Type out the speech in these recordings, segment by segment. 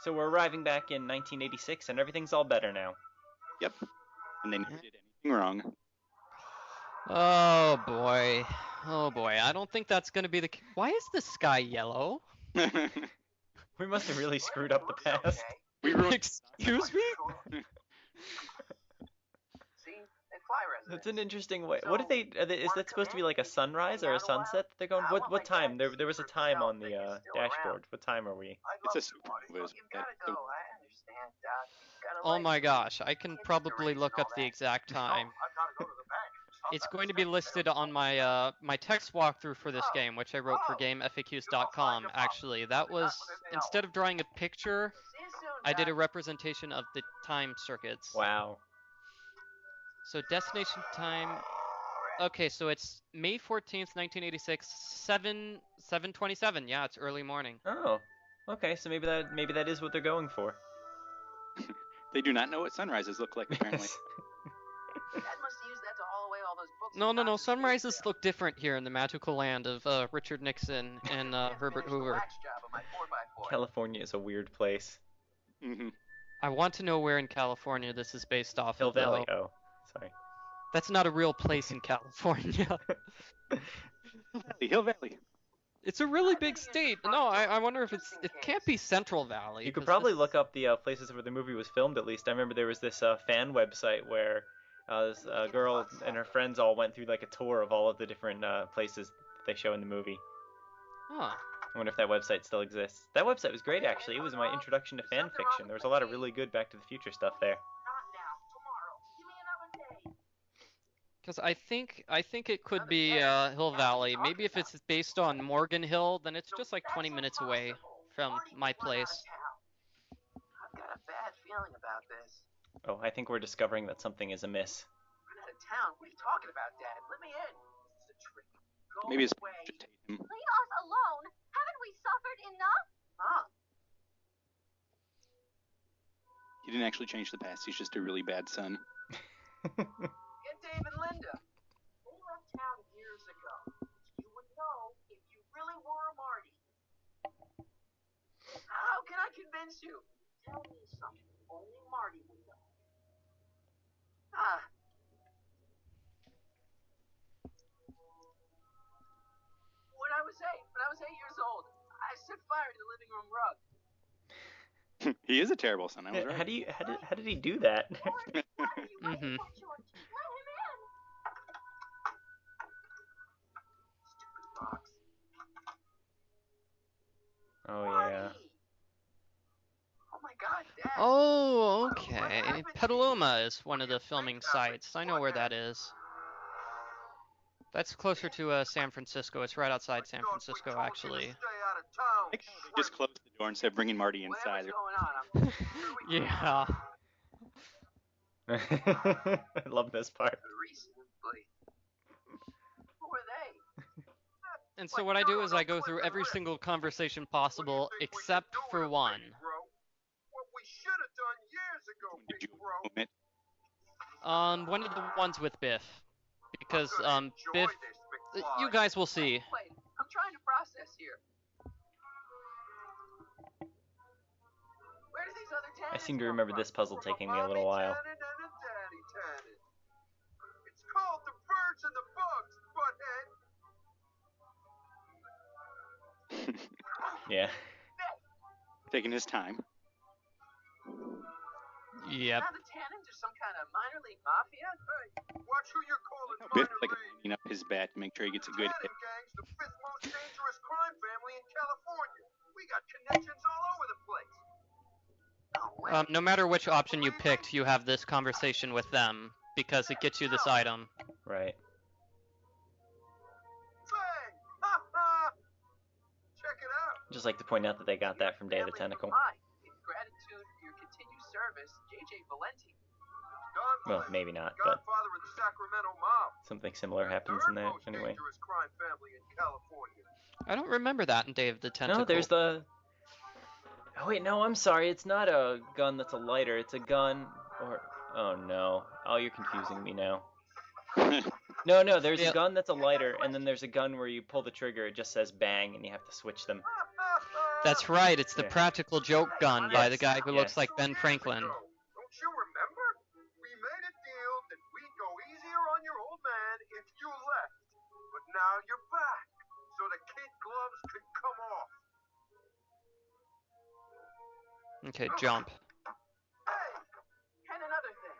So we're arriving back in 1986, and everything's all better now. Yep. And they never did anything wrong. Oh boy. Oh boy. I don't think that's gonna be the. Why is the sky yellow? We must have really screwed up the past. We ruined Excuse me? That's an interesting way. What if is that supposed to be like a sunrise or a sunset that they're going? What time? There was a time on the dashboard. What time are we? It's a supernova. Oh my gosh. I can probably look up the exact time. It's going to be listed on my my text walkthrough for this game, which I wrote for GameFAQs.com. Actually, that was, instead of drawing a picture, I did a representation of the time circuits. Wow. So destination time. Okay, so it's May 14th, 1986, 7:27. Yeah, it's early morning. Oh. Okay, so maybe that is what they're going for. They do not know what sunrises look like, apparently. No. Sunrises look different here in the magical land of Richard Nixon and Herbert Hoover. California is a weird place. Mm-hmm. I want to know where in California this is based off Hill of. Valley. Oh, sorry. That's not a real place in California. Hill Valley. It's a really big state. No, I wonder if it can't be Central Valley. You could probably look up the places where the movie was filmed, at least. I remember there was this fan website where this girl and her friends all went through like a tour of all of the different places that they show in the movie. Huh. I wonder if that website still exists. That website was great, actually. It was my introduction to fan fiction. There was a lot of really good Back to the Future stuff there. Because I think it could be Hill Valley. Maybe if it's based on Morgan Hill, then it's just like 20 minutes away from my place. I've got a bad feeling about this. Oh, I think we're discovering that something is amiss. We're out of town. What are you talking about, Dad? Let me in. It's a trick. Go Maybe it's away. should take him. Leave us alone. Haven't we suffered enough? Huh? He didn't actually change the past. He's just a really bad son. Get Dave and Linda. They left town years ago. You would know if you really were Marty. How can I convince you? Tell me something only Marty would know. Ah. When I was 8 years old, I set fire to the living room rug. He is a terrible son. I was right. How did he do that? Mm-hmm. Box. Oh yeah. Oh my God, Dad. Oh, okay. Petaluma is one of the filming sites. I know where that is. That's closer to San Francisco. It's right outside San Francisco, actually. I think they just closed the door instead of bringing Marty inside. Yeah. I love this part. Who are they? And so what I do is I go through every single conversation possible except for one. What we should have done years ago, Did you big bro. omit? One of the ones with Biff. Because, Biff, you guys will see. Wait, I'm trying to process here. Where do these other I Tannens seem to come remember from? this puzzle From a taking me a little Mommy while. Tannen and a Daddy Tannen. It's called The Birds and the Bugs, butthead. Yeah. Taking his time. Yep. Now the Tannens are some kind of minor league mafia? Hey, watch who you're calling Biff minor like league. lining up his bat to make sure he gets a good Tannen hit. gang's the 5th most dangerous crime family in California. We got connections all over the place. Oh, wait. No matter which option you picked, you have this conversation with them, because it gets you this item. Right. Bang! Ha ha! Check it out. Just like to point out that they got that from Day of the Tentacle. In gratitude for your continued service, J.J. Valenti. Well, maybe not, but Godfather of the Sacramento mob. something similar happens in that anyway. Dangerous crime family in California. I don't remember that in Day of the Tentacle. No, there's the... Oh wait, no, I'm sorry. It's not a gun that's a lighter. It's a gun or... Oh no. Oh, you're confusing me now. No, there's a gun that's a lighter, and then there's a gun where you pull the trigger, it just says bang, and you have to switch them. That's right, it's the Yeah. practical joke gun by the Yes, guy who looks yes. like Ben Franklin. Don't you remember? We made a deal that we'd go easier on your old man if you left. But now you're back, so the kid gloves could come off. Okay, jump. Hey! And another thing.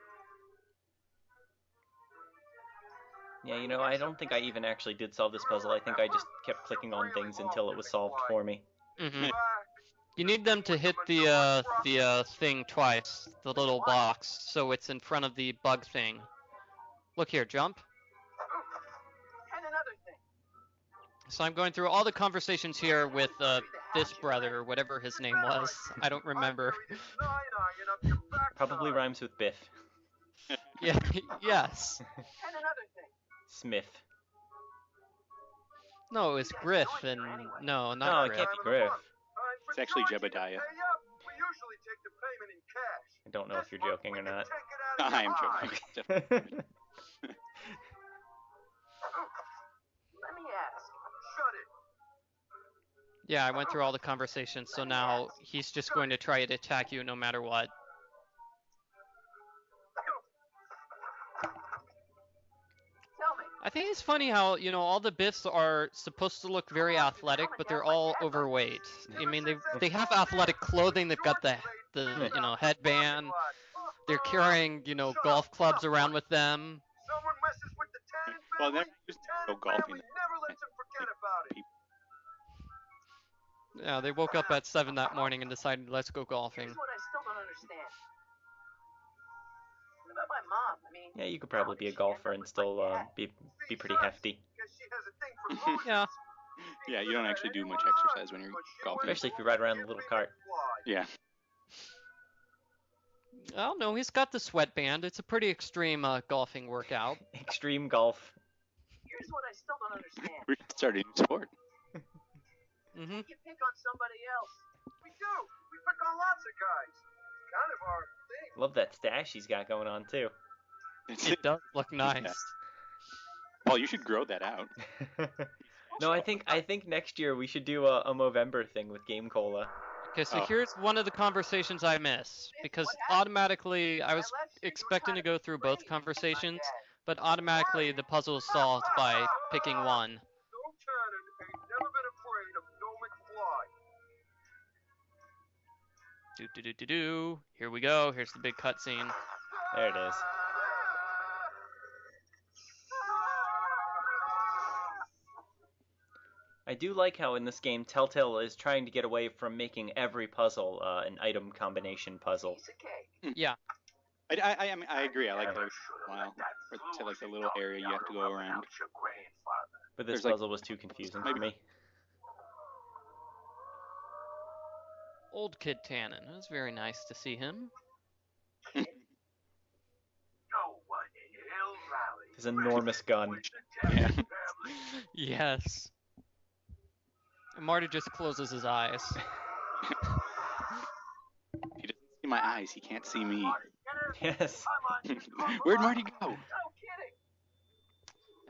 Yeah, you know, I don't think I even actually did solve this puzzle. I think I just kept clicking on things until it was solved for me. Hmm. You need them to hit the thing twice, the little box, so it's in front of the bug thing. Look here, jump. And another thing. So I'm going through all the conversations here with this brother, or whatever his name was. I don't remember. Probably rhymes with Biff. Yeah, yes. And another thing. Smith. No, it was Griff, and no, No, not it Griff. can't be Griff. It's actually Jebediah. We usually take the payment in cash. I don't know if you're joking or not. I am joking. Let me ask. Shut it. Yeah, I went through all the conversations, so now he's just going to try to attack you no matter what. Tell me. I think it's funny how, you know, all the Biffs are supposed to look very athletic, but they're all overweight. I mean, they have athletic clothing, they've got the you know, headband, they're carrying, you know, golf clubs around with them. Someone messes with the Tannen Well, family, they're used to the go Tannen golfing. family never lets them forget about it. Yeah, they woke up at 7 that morning and decided, let's go golfing. Here's what I still don't understand. What about my mom? I mean, Yeah, you could probably be a golfer and still be pretty hefty. because she has a thing for losers. Yeah. Yeah, you don't actually do much exercise when you're golfing. Especially if you ride around in a little cart. Yeah. Oh, no, he's got the sweatband. It's a pretty extreme golfing workout. Extreme golf. Here's what I still don't understand. We should start a new sport. Mm-hmm. You pick on somebody else. We do. We pick on lots of guys. It's kind of our thing. Love that stash he's got going on too. It does look nice. Paul, you should grow that out. No, I think next year we should do a Movember thing with Game Cola. Okay, so Oh. here's one of the conversations I missed, because automatically I was expecting to go through both conversations, but automatically the puzzle is solved by picking one. No Tannen ain't never been afraid of no McFly. Do. Here we go. Here's the big cutscene. There it is. I do like how in this game Telltale is trying to get away from making every puzzle an item combination puzzle. Piece of cake. Yeah, I mean, I agree. I like the while or to like the little area you have to go around. But this There's, like- puzzle was too confusing for me. old Kid Tannen. It was very nice to see him. No one in Hill Valley. His enormous gun. Yeah. Yes. And Marty just closes his eyes. He doesn't see my eyes. He can't see me. Yes. Where'd Marty go? No kidding.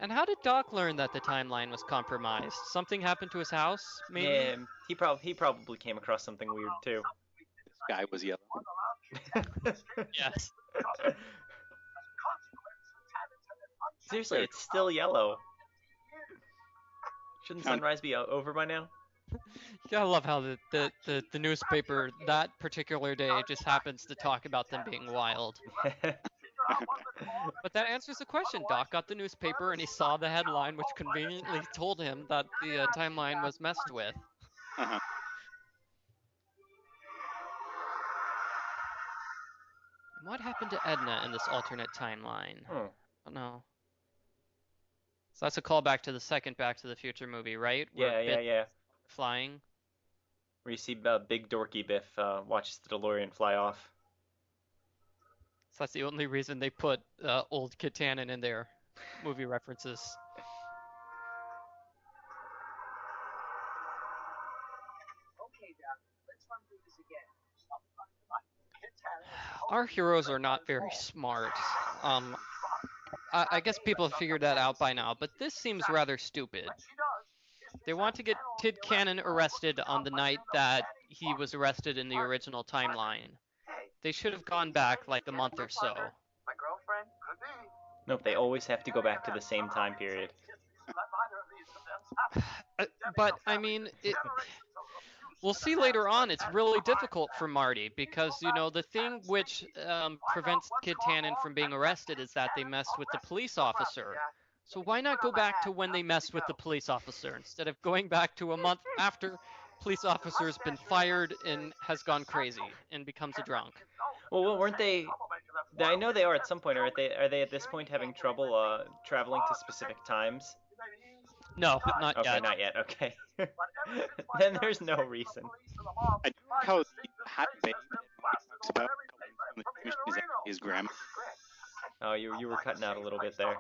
And how did Doc learn that the timeline was compromised? Something happened to his house, maybe? Yeah, he probably came across something weird too. This guy was yellow. Yes. Seriously, it's still yellow. Shouldn't Count- sunrise be over by now? You gotta love how the newspaper that particular day just happens to talk about them being wild. But that answers the question. Doc got the newspaper and he saw the headline, which conveniently told him that the timeline was messed with. Uh-huh. And what happened to Edna in this alternate timeline? Hmm. I don't know. So that's a callback to the second Back to the Future movie, right? Where Biff Yeah. Flying. Where you see big dorky Biff watches the DeLorean fly off. So that's the only reason they put old Kid Tannen in their movie references. Okay, Doc. Let's run through this again. Kid Tannen. Our heroes are not very smart. I guess people have figured that out by now, but this seems rather stupid. They want to get Kid Tannen arrested on the night that he was arrested in the original timeline. They should have gone back like a month or so. My girlfriend could be. Nope, they always have to go back to the same time period. But I mean, we'll see later on. It's really difficult for Marty because the thing which prevents Kid Tannen from being arrested is that they messed with the police officer. So why not go back to when they messed with the police officer instead of going back to a month after police officer's been fired and has gone crazy and becomes a drunk? Well, weren't they? I know they are at some point. Are they at this point having trouble traveling to specific times? No, not Okay, yet. not yet. Okay. Then there's no reason. I do like how the hot babe that Marty talks about in the time machine is actually his grandma. Oh, you were cutting out a little bit there.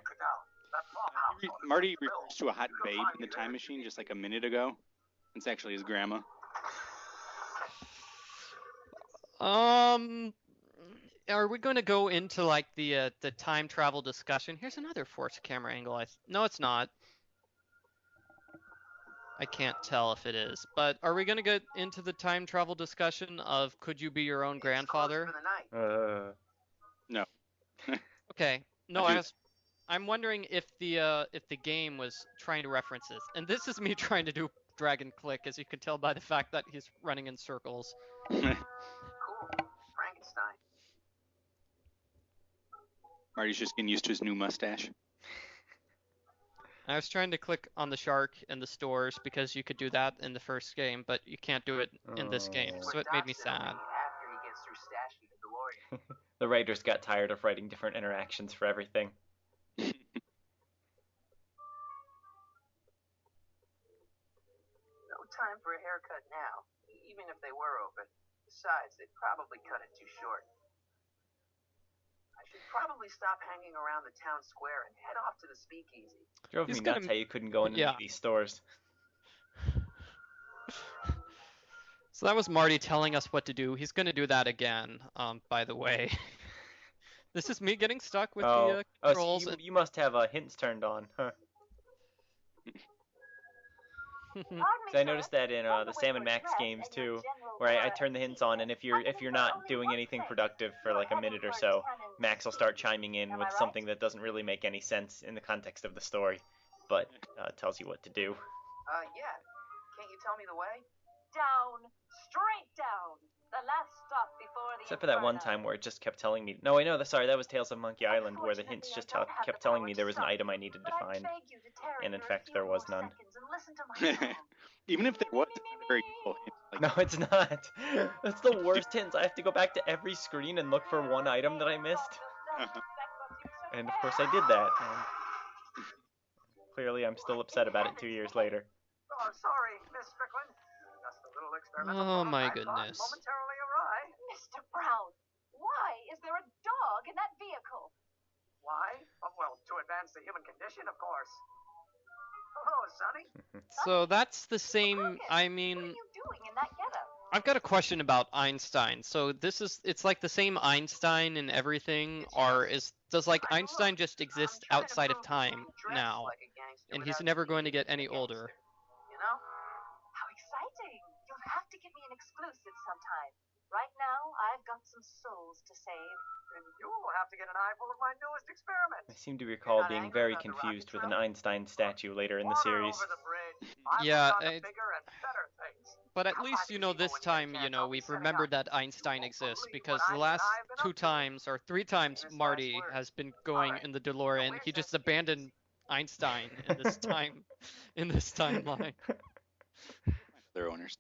Marty refers to a hot babe in the time machine just like a minute ago. It's actually his grandma. Are we going to go into like the time travel discussion? Here's another forced camera angle. No, it's not. I can't tell if it is. But are we going to get into the time travel discussion of could you be your own grandfather? No. Okay. No, I'm wondering if the game was trying to reference this. And this is me trying to do drag and click, as you can tell by the fact that he's running in circles. Cool. Frankenstein. Marty's just getting used to his new mustache. I was trying to click on the shark in the stores because you could do that in the first game, but you can't do it in this game, so it made me sad. After he gets through stashing the DeLorean. The writers got tired of writing different interactions for everything. No time for a haircut now, even if they were open. Besides, they'd probably cut it too short. I should probably stop hanging around the town square and head off to the speakeasy. Drove He's me gonna- nuts how you couldn't go into Yeah. these stores. So that was Marty telling us what to do. He's going to do that again, by the way. This is me getting stuck with the controls. So you must have hints turned on, huh? So I noticed that in the Sam and Max games too, where I turn the hints on, and if you're not doing anything productive for like a minute or so, Max will start chiming in with something that doesn't really make any sense in the context of the story, but tells you what to do. Yeah. Can't you tell me the way? Down, straight down. The last stop before the Except for that one Inferno. time where it just kept telling me. No, I know. Sorry, that was Tales of Monkey Island, where the hints just kept telling me there was an item I needed to But I find. beg you to tarry And in for a fact, few there was more none. seconds and listen to my song. Even if there was, it's not very useful. Like, No, it's not. That's the worst hints. I have to go back to every screen and look for one item that I missed. And of course I did that. And clearly I'm still upset about it 2 years later. Oh, sorry, Miss Strickland. Just a little experimental Oh, thought my I thought goodness. momentarily awry. Mr. Brown, why is there a dog in that vehicle? Why? Well, to advance the human condition, of course. Hello, Sonny. So that's the same, Logan, I What mean, are you doing in that getup? I've got a question about Einstein. So it's like the same Einstein and everything, or does like Einstein just exist outside of time now, and he's never going to get any older? You know? How exciting! You'll have to give me an exclusive sometime. Right now, I've got some souls to save. And you'll have to get an eyeful of my newest experiment. I seem to recall being very confused with an Einstein statue later in the series. Water over the bridge. I'm Yeah, on to bigger and better things. But at least, this time, we've remembered that Einstein exists, because the last 2 times, or 3 times Marty has been going in the DeLorean, he just abandoned Einstein in this timeline. their owners.